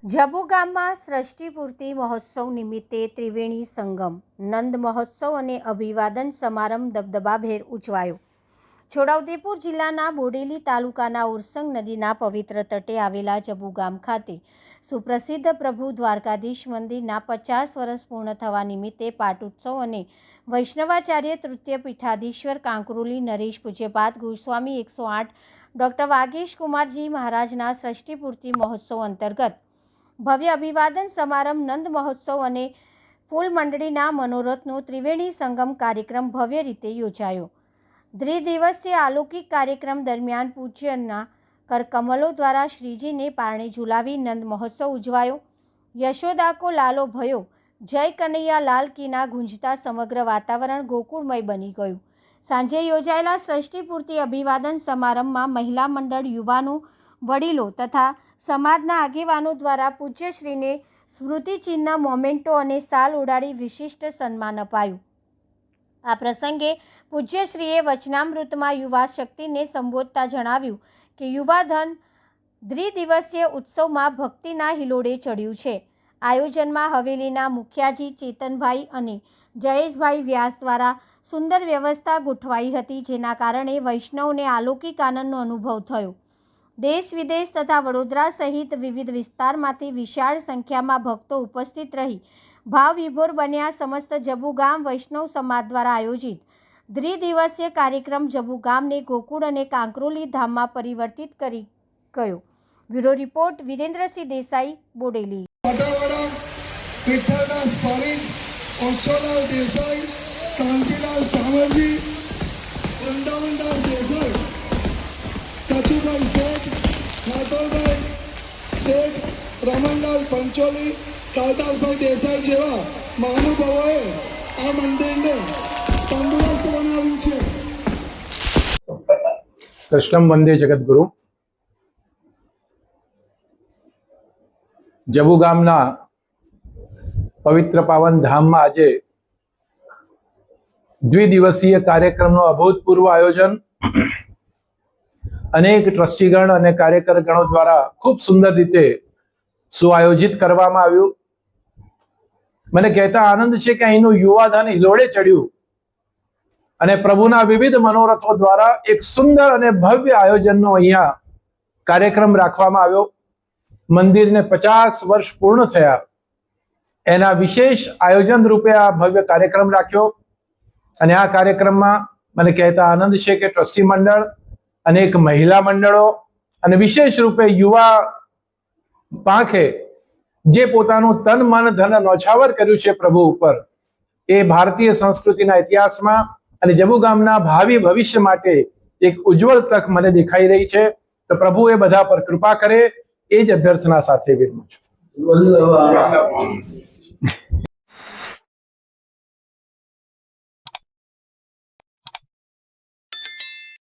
જબુ ગામમાં સૃષ્ટિપૂર્તિ મહોત્સવ નિમિત્તે ત્રિવેણી સંગમ, નંદ મહોત્સવ અને અભિવાદન સમારંભ દબદબાભેર ઉજવાયો। છોટાઉદેપુર જિલ્લાના બોડેલી તાલુકાના ઉરસંગ નદીના પવિત્ર તટે આવેલા જબુ ગામ ખાતે સુપ્રસિદ્ધ પ્રભુ દ્વારકાધીશ મંદિરના 50 વર્ષ પૂર્ણ થવા નિમિત્તે પાટોત્સવ અને વૈષ્ણવાચાર્ય તૃતીય પીઠાધીશ્વર કાંકરોલી નરેશ પૂજ્યપાદ ગોસ્વામી 108 ડૉક્ટર વાગેશ કુમારજી મહારાજના સૃષ્ટિપૂર્તિ મહોત્સવ અંતર્ગત ભવ્ય અભિવાદન સમારંભ, નંદ મહોત્સવ અને ફૂલ મંડળીના મનોરથનો ત્રિવેણી સંગમ કાર્યક્રમ ભવ્ય રીતે યોજાયો। દ્વિદિવસીય અલૌકિક કાર્યક્રમ દરમિયાન પૂજ્યના કરકમલો દ્વારા શ્રીજીને પારણે ઝુલાવી નંદ મહોત્સવ ઉજવાયો। યશોદા કો લાલો ભયો, જય કનૈયા લાલ કીના ગુંજતા સમગ્ર વાતાવરણ ગોકુળમય બની ગયું। સાંજે યોજાયેલા સૃષ્ટિપૂર્તિ અભિવાદન સમારંભમાં મહિલા મંડળ, યુવાનો, વડીલો તથા સમાજના આગેવાનો દ્વારા પૂજ્યશ્રીને સ્મૃતિચિહ્ન, મોમેન્ટો અને શાલ ઉડાડી વિશિષ્ટ સન્માન અપાયું। આ પ્રસંગે પૂજ્યશ્રીએ વચનામૃતમાં યુવા શક્તિને સંબોધતા જણાવ્યું કે યુવાધન દ્વિદિવસીય ઉત્સવમાં ભક્તિના હિલોડે ચડ્યું છે। આયોજનમાં હવેલીના મુખિયાજી ચેતનભાઈ અને જયેશભાઈ વ્યાસ દ્વારા સુંદર વ્યવસ્થા ગોઠવાઈ હતી, જેના કારણે વૈષ્ણવને અલૌકિક આનંદનો અનુભવ થયો। દેશ વિદેશ તથા વડોદરા સહિત વિવિધ વિસ્તારમાંથી વિશાળ સંખ્યામાં ભક્તો ઉપસ્થિત રહી ભાવવિભોર બન્યા। સમસ્ત જબુ ગામ વૈષ્ણવ સમાજ દ્વારા આયોજિત દ્વિદિવસીય કાર્યક્રમ જબુ ગામને ગોકુળ અને કાંકરોલી ધામમાં પરિવર્તિત કરી ગયો। Bureau report Virendrasinh Desai, Bodeli. કચુભાઈ શેઠ, ઠાકોરભાઈ શેઠ, રમણલાલ પંચોલી, કાલદાસભાઈ દેસાઈ જેવા મહાનુભાવોએ આ મંદિરને તંદુરસ્ત બનાવ્યું છે। કૃષ્ણમ વંદે જગદગુરુ। જબુ ગામના પવિત્ર પાવન ધામમાં આજે દ્વિદિવસીય કાર્યક્રમનું અભૂતપૂર્વ આયોજન અનેક ટ્રસ્ટીગણ અને કાર્યકરગણો દ્વારા ખૂબ સુંદર રીતે સુઆયોજિત કરવામાં આવ્યું। મને કહેતા આનંદ છે કે અહીંનું યુવાધન હિલોડે ચડ્યું અને પ્રભુના વિવિધ મનોરથો દ્વારા એક સુંદર અને ભવ્ય આયોજનનો અહીંયા કાર્યક્રમ રાખવામાં આવ્યો। મંદિરને 50 વર્ષ પૂર્ણ થયા, એના વિશેષ આયોજન રૂપે આ ભવ્ય કાર્યક્રમ રાખ્યો અને આ કાર્યક્રમમાં મને કહેતા આનંદ છે કે ટ્રસ્ટી મંડળ, અનેક મહિલા મંડળો અને વિશેષ રૂપે યુવા પાંખે જે પોતાનું તન, મન, ધન ન્યોછાવર કર્યું છે પ્રભુ ઉપર, એ ભારતીય સંસ્કૃતિના ઇતિહાસમાં અને જબુ ગામના ભાવિ ભવિષ્ય માટે એક ઉજ્જવળ તક મને દેખાઈ રહી છે। તો પ્રભુ એ બધા પર કૃપા કરે, એ જ અભ્યર્થના સાથે વિરમું છું।